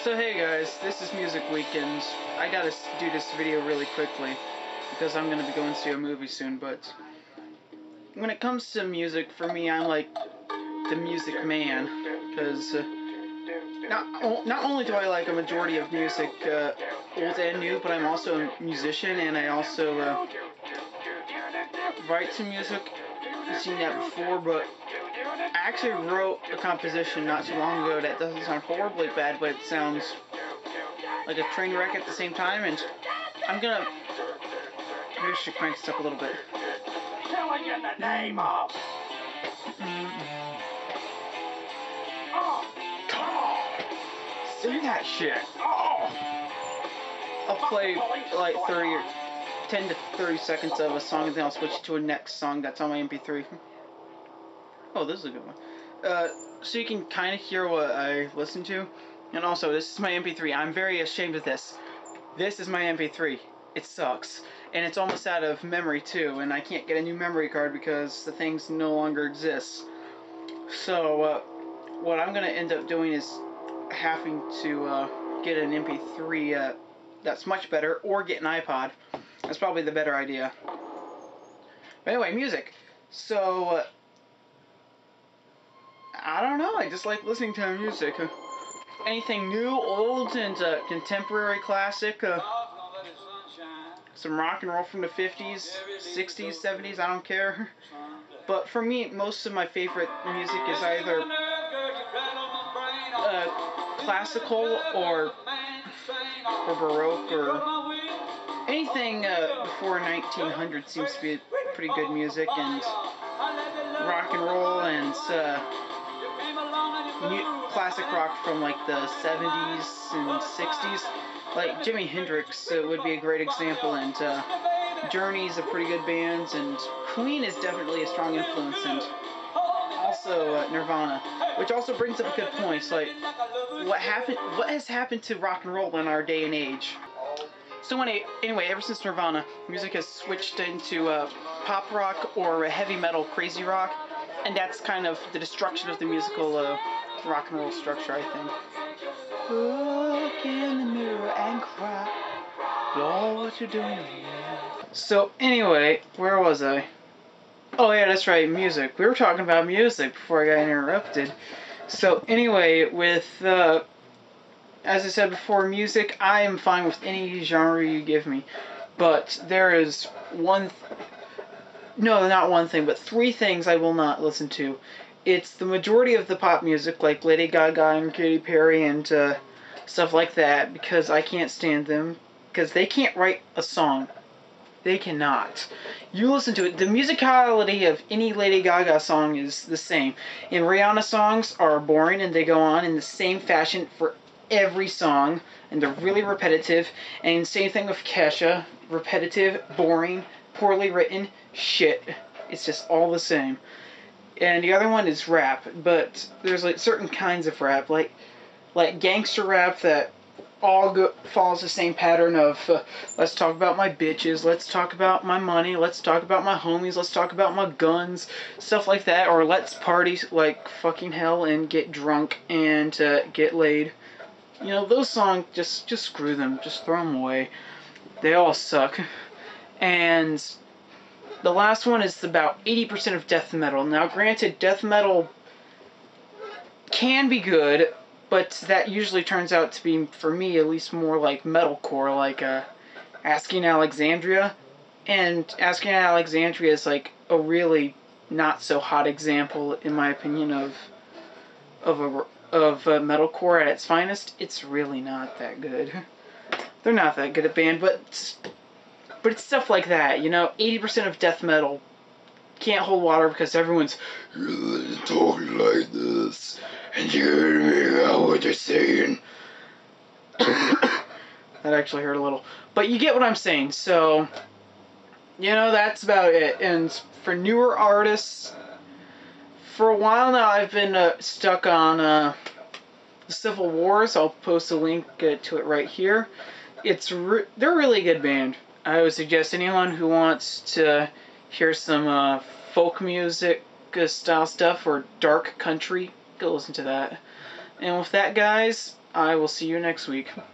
So hey guys, this is Music Weekend. I gotta do this video really quickly because I'm gonna be going to see a movie soon, but when it comes to music, for me, I'm like the music man, because not only do I like a majority of music, old and new, but I'm also a musician, and I also write some music. You've seen that before, but I actually wrote a composition not too long ago that doesn't sound horribly bad, but it sounds like a train wreck at the same time, and I'm gonna... Maybe I should crank this up a little bit. Till I get the name up. Oh, come on. Sing that shit. Oh. I'll play like 10 to 30 seconds of a song, and then I'll switch to a next song that's on my MP3. Oh, this is a good one. So you can kind of hear what I listen to. And also, this is my MP3. I'm very ashamed of this. This is my MP3. It sucks. And it's almost out of memory, too. And I can't get a new memory card because the things no longer exist. So, what I'm going to end up doing is having to get an MP3 that's much better, or get an iPod. That's probably the better idea. But anyway, music. So, I don't know, I just like listening to music. Anything new, old, and contemporary classic. Some rock and roll from the 50s, 60s, 70s, I don't care. But for me, most of my favorite music is either classical or Baroque, or anything before 1900 seems to be pretty good music, and rock and roll, and classic rock from like the 70s and 60s. Like Jimi Hendrix would be a great example, and Journey's a pretty good band, and Queen is definitely a strong influence, and also Nirvana, which also brings up a good point. It's like, what has happened to rock and roll in our day and age? So anyway, ever since Nirvana, music has switched into pop rock or heavy metal, crazy rock, and that's kind of the destruction of the musical rock and roll structure, I think. Look in the mirror and cry, Lord, what you doing? So anyway, where was I? Oh yeah, that's right, music. We were talking about music before I got interrupted. So anyway, with as I said before, music, I am fine with any genre you give me. But there is not one thing, but three things I will not listen to. It's the majority of the pop music, like Lady Gaga and Katy Perry and stuff like that, because I can't stand them, because they can't write a song. They cannot. You listen to it, the musicality of any Lady Gaga song is the same. And Rihanna songs are boring, and they go on in the same fashion for every song, and they're really repetitive. And same thing with Kesha, repetitive, boring, poorly written, shit. It's just all the same. And the other one is rap, but there's like certain kinds of rap, like gangster rap that all follows the same pattern of let's talk about my bitches, let's talk about my money, let's talk about my homies, let's talk about my guns, stuff like that, or let's party like fucking hell and get drunk and get laid. You know, those songs, just screw them, just throw them away. They all suck. And the last one is about 80% of death metal. Now, granted, death metal can be good, but that usually turns out to be, for me, at least more like metalcore, like Asking Alexandria. And Asking Alexandria is like a really not so hot example, in my opinion, of metalcore at its finest. It's really not that good. They're not that good a band, but it's stuff like that, you know. 80% of death metal can't hold water because everyone's talking like this, and you can't figure out what they're saying. That actually hurt a little. But you get what I'm saying, so, you know, that's about it. And for newer artists, for a while now I've been stuck on the Civil Wars. I'll post a link to it right here. They're a really good band. I would suggest anyone who wants to hear some folk music style stuff or dark country, go listen to that. And with that, guys, I will see you next week.